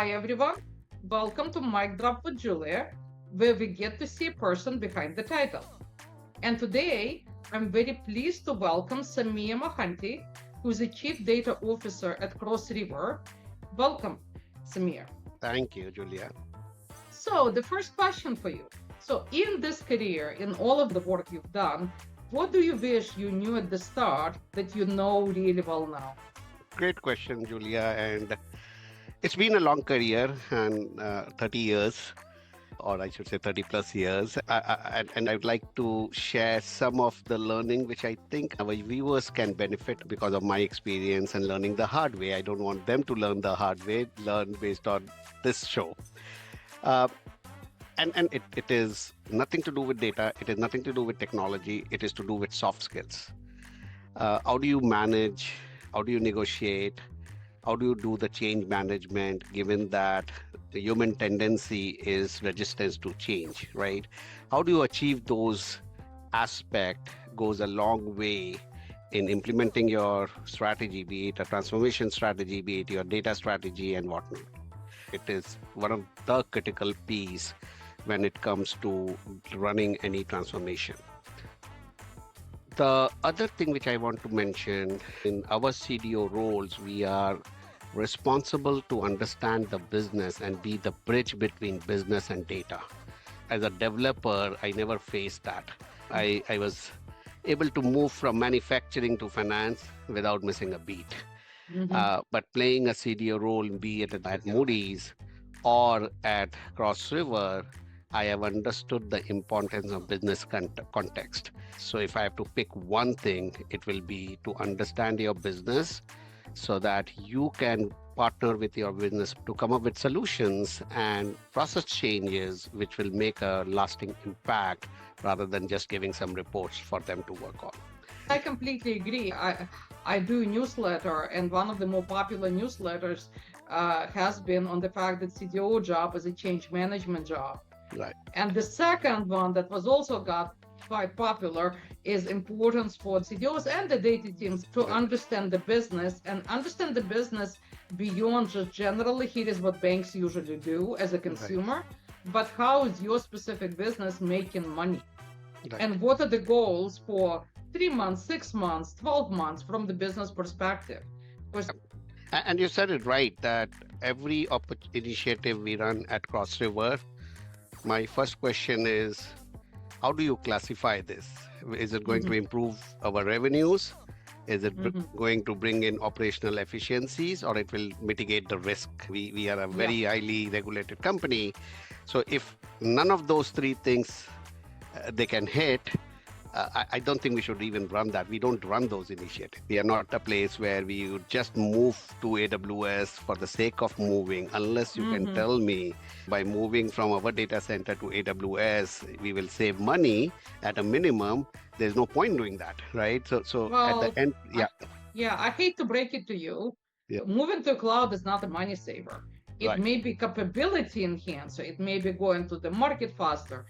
Hi everyone, welcome to Mic Drop with Julia, where we get to see a person behind the title. And today, I'm very pleased to welcome Samir Mahanti, who's the Chief Data Officer at Cross River. Welcome, Samir. Thank you, Julia. So, the first question for you. So, in this career, in all of the work you've done, what do you wish you knew at the start that you know really well now? Great question, Julia. And it's been a long career and 30 years, or I should say 30 plus years. And I'd like to share some of the learning which I think our viewers can benefit because of my experience and learning the hard way. I don't want them to learn the hard way, learn based on this show. Uh, and it is nothing to do with data. It is nothing to do with technology. It is to do with soft skills. How do you manage? How do you negotiate? How do you do the change management given that the human tendency is resistance to change, right? How do you achieve those aspect goes a long way in implementing your strategy, be it a transformation strategy, be it your data strategy and whatnot. It is one of the critical piece when it comes to running any transformation. The other thing which I want to mention in our CDO roles, we are responsible to understand the business and be the bridge between business and data. As a developer, I never faced that. I was able to move from manufacturing to finance without missing a beat. But playing a CDO role, be it at Moody's or at Cross River, I have understood the importance of business context. So if I have to pick one thing, it will be to understand your business so that you can partner with your business to come up with solutions and process changes which will make a lasting impact rather than just giving some reports for them to work on. I completely agree. I do newsletter, and one of the more popular newsletters has been on the fact that CDO job is a change management job. Right. And the second one that was also got quite popular is importance for CDOs and the data teams to understand the business and understand the business beyond just generally here is what banks usually do as a consumer, but how is your specific business making money? And what are the goals for 3 months, 6 months, 12 months from the business perspective? And you said it right that every initiative we run at Cross River, my first question is, how do you classify this? Is it going to improve our revenues? Is it going to bring in operational efficiencies, or it will mitigate the risk? We are a very highly regulated company. So if none of those three things they can hit, I don't think we should even run that. We don't run those initiatives. We are not a place where we would just move to AWS for the sake of moving, unless you can tell me by moving from our data center to AWS, we will save money at a minimum. There's no point doing that, right? So well, at the end, I hate to break it to you. Yeah. Moving to cloud is not a money saver. It Right. may be capability enhancer. It may be going to the market faster.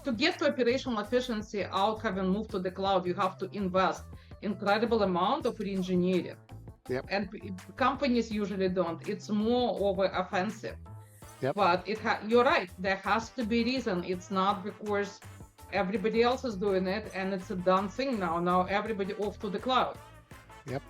To get to operational efficiency out having moved to the cloud, you have to invest incredible amount of re-engineering. Yep. And companies usually don't. It's more over offensive. Yep. But you're right. There has to be reason. It's not because everybody else is doing it and it's a done thing now. Now everybody off to the cloud. Yep.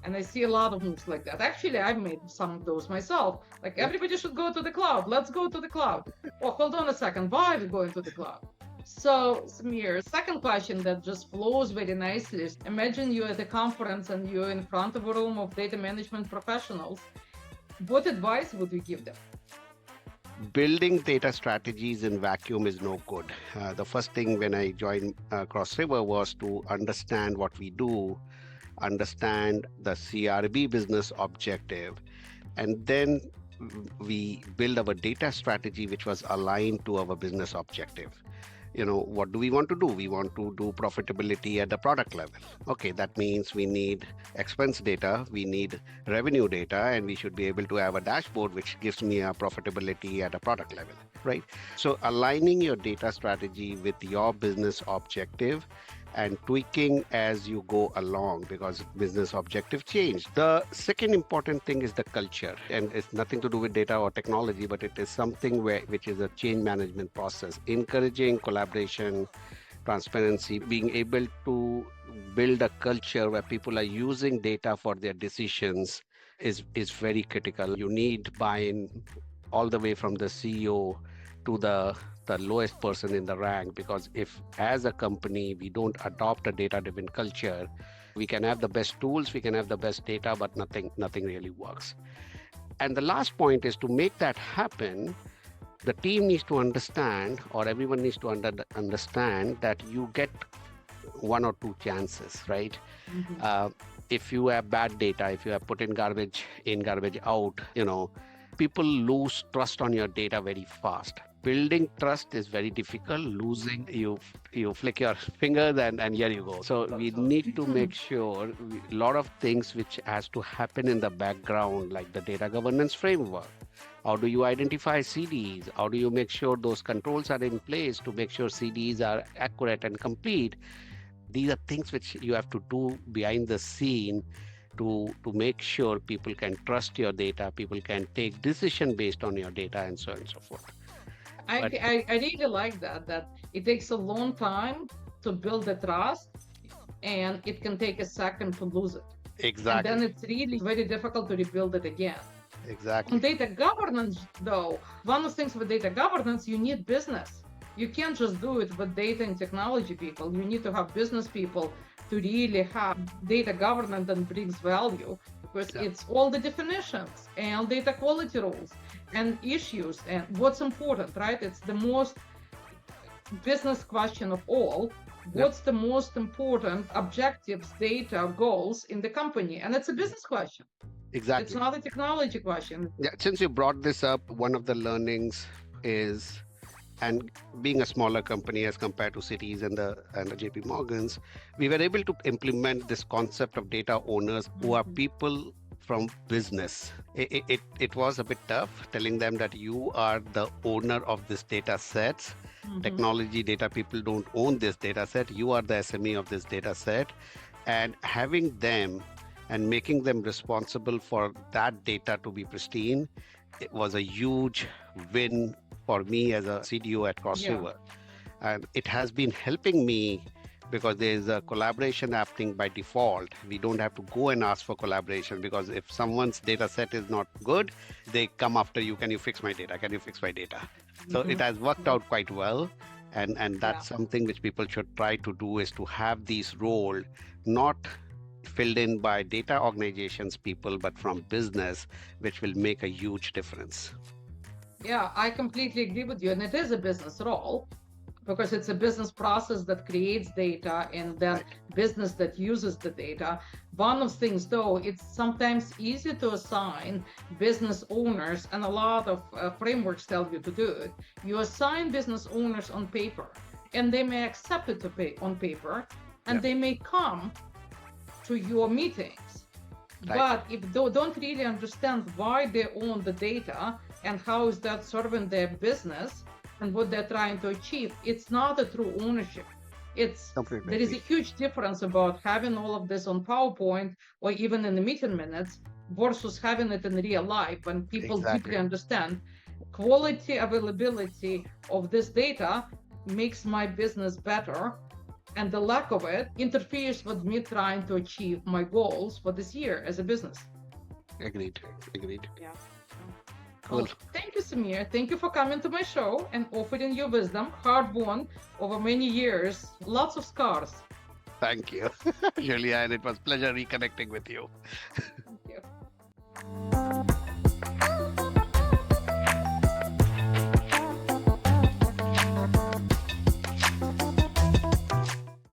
And I see a lot of moves like that. Actually, I've made some of those myself. Like everybody should go to the cloud. Let's go to the cloud. Oh, hold on a second. Why are we going to the cloud? So, Samir, second question that just flows very nicely is, imagine you're at a conference and you're in front of a room of data management professionals. What advice would you give them? Building data strategies in vacuum is no good. The first thing when I joined Cross River was to understand what we do, understand the CRB business objective, and then we build our data strategy which was aligned to our business objective. What do we want to do? We want to do profitability at the product level. Okay, that means we need expense data, we need revenue data, and we should be able to have a dashboard which gives me a profitability at a product level, right? So aligning your data strategy with your business objective and tweaking as you go along because business objective change. The second important thing is the culture, and it's nothing to do with data or technology, but it is something which is a change management process, encouraging collaboration, transparency, being able to build a culture where people are using data for their decisions is very critical. You need buy-in all the way from the CEO to the lowest person in the rank, because if as a company we don't adopt a data-driven culture, we can have the best tools, we can have the best data, but nothing really works. And the last point is, to make that happen, the team needs to understand, or everyone needs to understand, that you get one or two chances, right? Mhm. If you have bad data, if you have put in, garbage out, people lose trust on your data very fast. Building trust is very difficult. Losing, you flick your fingers and here you go. So we need to make sure a lot of things which has to happen in the background, like the data governance framework. How do you identify CDs? How do you make sure those controls are in place to make sure CDs are accurate and complete? These are things which you have to do behind the scene to make sure people can trust your data, people can take decision based on your data, and so on and so forth. But I really like that it takes a long time to build the trust, and it can take a second to lose it. And then exactly, it's really very difficult to rebuild it again. On exactly, data governance, though, one of the things with data governance, you need business. You can't just do it with data and technology people. You need to have business people to really have data governance that brings value, because yeah, it's all the definitions and data quality rules and issues and what's important, right? It's the most business question of all. yep, What's the most important objectives, data, goals in the company? And it's a business question. It's exactly. not a technology question. Yeah, since you brought this up, one of the learnings is, and being a smaller company as compared to cities and the JP Morgans, we were able to implement this concept of data owners who are Mhm. people from business. It was a bit tough telling them that you are the owner of this data sets. Mhm. Technology data people don't own this data set. You are the SME of this data set. And having them and making them responsible for that data to be pristine, it was a huge win for me as a CDO at Cross Yeah. River. And it has been helping me because there is a collaboration happening by default. We don't have to go and ask for collaboration, because if someone's data set is not good, they come after you. Can you fix my data? Can you fix my data? So it Mhm. has worked Yeah. out quite well. And Yeah. that's something which people should try to do, is to have these roles not filled in by data organizations people, but from business, which will make a huge difference. Yeah, I completely agree with you. And it is a business role, because it's a business process that creates data and then Right. business that uses the data. One of things, though, it's sometimes easy to assign business owners, and a lot of frameworks tell you to do it. You assign business owners on paper, and they may accept it to pay on paper, and Yeah. they may come to your meetings. Right. But if they don't really understand why they own the data and how is that serving their business and what they're trying to achieve, it's not a true ownership. It's Completely There is a agree. huge difference about having all of this on PowerPoint or even in the meeting minutes versus having it in real life, when people deeply Exactly. understand quality availability of this data makes my business better, and the lack of it interferes with me trying to achieve my goals for this year as a business. Agreed. Agreed. Yeah. Cool. Well, thank you, Samir. Thank you for coming to my show and offering your wisdom, hard won over many years, lots of scars. Thank you, Julia, and it was pleasure reconnecting with you.